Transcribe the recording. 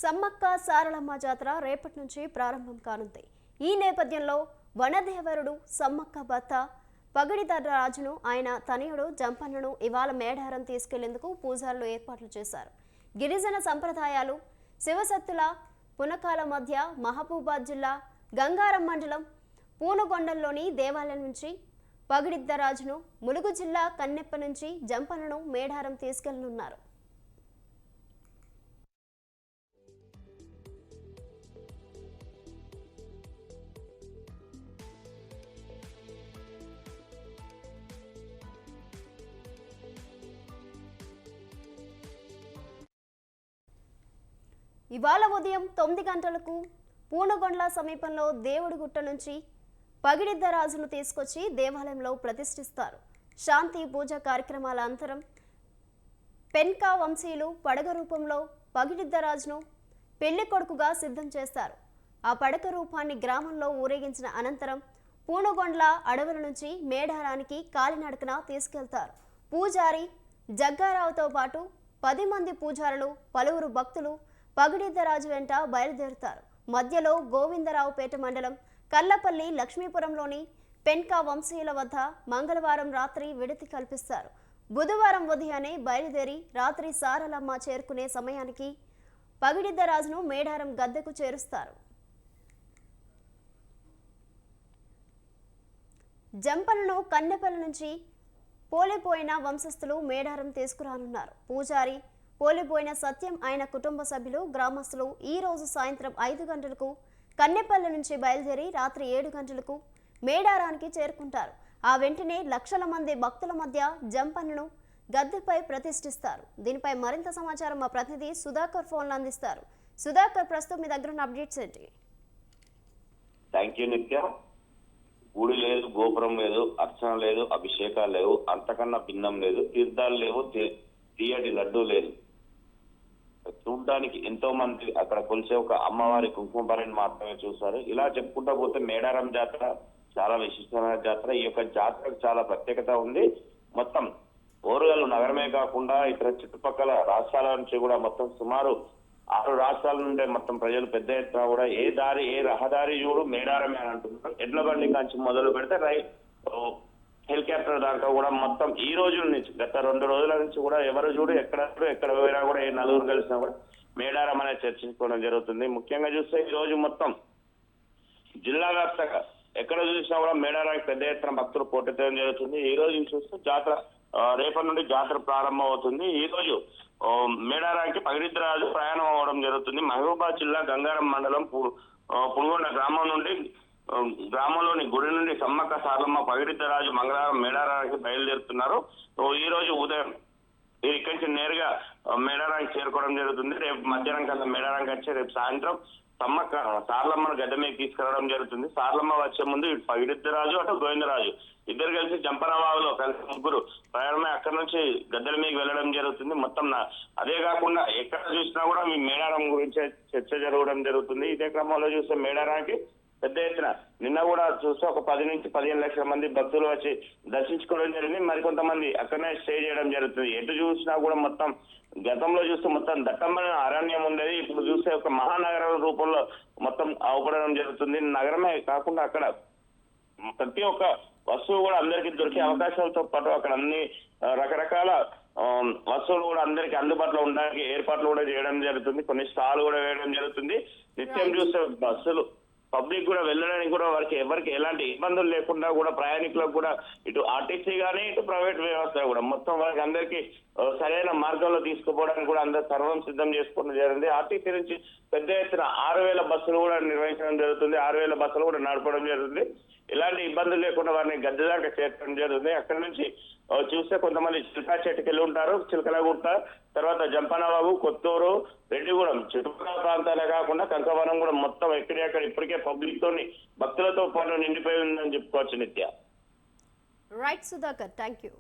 సమ్మక్క సారలమ్మ జాతర రేపటి నుంచి ప్రారంభం కానుంది. ఈ నేపథ్యంలో వనదేవరుడు సమ్మక్క భర్త పగిడిదర్ర రాజును ఆయన తనయుడు జంపన్నను ఇవాళ మేడారం తీసుకెళ్లేందుకు పూజారులు ఏర్పాట్లు చేశారు. గిరిజన సంప్రదాయాలు శివసత్తుల పునకాల మధ్య మహబూబాద్ జిల్లా గంగారం మండలం పూనగొండంలోని దేవాలయం నుంచి పగిడిద్దరాజును, ములుగు జిల్లా కన్నెప్ప నుంచి జంపన్నను మేడారం తీసుకెళ్లనున్నారు. ఇవాళ ఉదయం 9 గంటలకు పూనగొండ్ల సమీపంలో దేవుడిగుట్ట నుంచి పగిడిద్దరాజును తీసుకొచ్చి దేవాలయంలో ప్రతిష్ఠిస్తారు. శాంతి పూజ కార్యక్రమాల అనంతరం పెన్కా వంశీయులు పడగ రూపంలో పగిడిద్దరాజును పెళ్లి కొడుకుగా సిద్ధం చేస్తారు. ఆ పడక రూపాన్ని గ్రామంలో ఊరేగించిన అనంతరం పూనగొండ్ల అడవుల నుంచి మేడారానికి కాలినడకన తీసుకెళ్తారు. పూజారి జగ్గారావుతో పాటు 10 మంది పూజారులు, పలువురు భక్తులు పగిడిద్దరాజు వెంట బయలుదేరుతారు. మధ్యలో గోవిందరావుపేట మండలం కల్లపల్లి లక్ష్మీపురంలోని పెన్కా వంశీయుల వద్ద మంగళవారం రాత్రి విడతి కల్పిస్తారు. బుధవారం ఉదయాన్నే బయలుదేరి రాత్రి సారలమ్మ చేరుకునే సమయానికి పగిడిద్దరాజును మేడారం గద్దెకు చేరుస్తారు. జంపన్నను కన్నెపల్లి నుంచి పోలిపోయిన వంశస్థులు మేడారం తీసుకురానున్నారు. పూజారి పోలిపోయిన సత్యం ఆయన కుటుంబ సభ్యులు, గ్రామస్తులు ఈ రోజు సాయంత్రం 5 గంటలకు కన్నెపల్లి నుంచి బయలుదేరి రాత్రి 7 గంటలకు మేడారానికి చేరుకుంటారు. ఆ వెంటనే లక్షల మంది భక్తుల మధ్య జంపన్నను గద్దెపై ప్రతిష్ఠిస్తారు. దీనిపై మరింత సమాచారం మా ప్రతినిధి సుధాకర్ ఫోన్లో అందిస్తారు. సుధాకర్, ప్రస్తుతం మీ దగ్గర ఉన్న అప్డేట్స్ ఏంటి? థ్యాంక్ యూ నిత్య. గుడి లేదు, గోపురం లేదు, అర్చన లేదు, అభిషేకాలు లేవు, అంతకన్నా భిన్నం లేదు, తీర్థాలు లేవు, తీయటి లడ్డూ లేదు. చూడడానికి ఎంతో మంది అక్కడ కొలిసే ఒక అమ్మవారి కుంకుమపరిని మాత్రమే చూస్తారు. ఇలా చెప్పుకుంటా పోతే మేడారం జాతర చాలా విశిష్టమైన జాతర. ఈ యొక్క జాతరకు చాలా ప్రత్యేకత ఉంది. మొత్తం ఓరుగల్లు నగరమే కాకుండా ఇతర చుట్టుపక్కల రాష్ట్రాల నుంచి కూడా మొత్తం సుమారు 6 రాష్ట్రాల నుండే మొత్తం ప్రజలు పెద్ద ఎత్తున కూడా ఏ రహదారి చూడు మేడారమే అని అంటున్నారు. ఎడ్ల బండి కాంచి మొదలు పెడితే హెలికాప్టర్ దాకా కూడా మొత్తం ఈ రోజు నుంచి గత 2 రోజుల నుంచి కూడా ఎవరు చూడు ఎక్కడ పోయినా కూడా ఏ నలుగురు కలిసినా కూడా మేడారం అనేది చర్చించుకోవడం జరుగుతుంది. ముఖ్యంగా చూస్తే ఈ రోజు మొత్తం జిల్లా వ్యాప్తంగా ఎక్కడ చూసినా కూడా మేడారానికి పెద్ద ఎత్తున భక్తులు పోటెత్తడం జరుగుతుంది. ఈ రోజు చూస్తే జాతర రేపటి నుండి జాతర ప్రారంభం అవుతుంది. ఈ రోజు మేడారానికి పగిడిద్దరాజు ప్రయాణం అవ్వడం జరుగుతుంది. మహబూబాద్ జిల్లా గంగారం మండలం పుల్గొండ గ్రామంలోని గుడి నుండి సమ్మక్క సారలమ్మ పగిడిద్దరాజు మంగళవారం మేడారానికి బయలుదేరుతున్నారు. ఈ రోజు ఉదయం ఇక్కడి నుంచి నేరుగా మేడారానికి చేరుకోవడం జరుగుతుంది. రేపు మధ్యాహ్నం కల్లా మేడారానికి వచ్చి రేపు సాయంత్రం సమ్మక్క సారలమ్మను గడ్డ మీద తీసుకురావడం జరుగుతుంది. సారలమ్మ వచ్చే ముందు ఇటు పగిడిద్దరాజు అటు గోవిందరాజు ఇద్దరు కలిసి జంపనవాగులో కలిసి ముగ్గురు ప్రయాణమై అక్కడి నుంచి గద్దెల మీద వెళ్ళడం జరుగుతుంది. మొత్తం అదే కాకుండా ఎక్కడ చూసినా కూడా మీ మేడారం గురించి చర్చ జరగడం జరుగుతుంది. ఇదే క్రమంలో చూస్తే మేడారానికి పెద్ద ఎత్తున నిన్న కూడా చూస్తే ఒక 10 నుంచి 15 లక్షల మంది భక్తులు వచ్చి దర్శించుకోవడం జరిగింది. మరికొంతమంది అక్కడనే స్టే చేయడం జరుగుతుంది. ఎటు చూసినా కూడా మొత్తం గతంలో చూస్తే మొత్తం దట్టమైన అరణ్యం ఉండేది. ఇప్పుడు చూస్తే ఒక మహానగరం రూపంలో మొత్తం అవపడడం జరుగుతుంది. నగరమే కాకుండా అక్కడ ప్రతి ఒక్క వస్తువు కూడా అందరికీ దొరికే అవకాశాలతో పాటు అక్కడ అన్ని రకరకాల వస్తువులు కూడా అందరికీ అందుబాటులో ఉండడానికి ఏర్పాట్లు కూడా చేయడం జరుగుతుంది. కొన్ని స్టాల్ కూడా వేయడం జరుగుతుంది. నిత్యం చూస్తే బస్సులు పబ్లిక్ కూడా వెళ్ళడానికి కూడా ఎవరికి ఎలాంటి ఇబ్బందులు లేకుండా కూడా ప్రయాణికులకు కూడా ఇటు ఆర్టీసీ కానీ ఇటు ప్రైవేట్ వ్యవస్థ కూడా మొత్తం వారికి అందరికీ సరైన మార్గంలో తీసుకుపోవడానికి కూడా అందరూ సర్వం సిద్ధం చేసుకోవడం జరిగింది. ఆర్టీసీ నుంచి పెద్ద ఎత్తున 6,000 బస్సులు కూడా నిర్వహించడం జరుగుతుంది. 6,000 బస్సులు కూడా నడపడం జరుగుతుంది. ఎలాంటి ఇబ్బందులు లేకుండా వారిని గద్దె దాకా చేర్చడం జరుగుతుంది. అక్కడి నుంచి చూస్తే కొంతమంది చిల్కా చెట్టుకి వెళ్ళి ఉంటారు, చిలకలగుట్ట, తర్వాత జంపనవాగు, కొత్తూరు, రెడ్డిగూడెం చుట్టుపక్కల ప్రాంతాలే కాకుండా కంకవరం కూడా మొత్తం ఎక్కడెక్కడ ఇప్పటికే పబ్లిక్ తోని భక్తులతో పాటు నిండిపోయి ఉందని చెప్పుకోవచ్చు నిత్య. Right Sudhakar, thank you.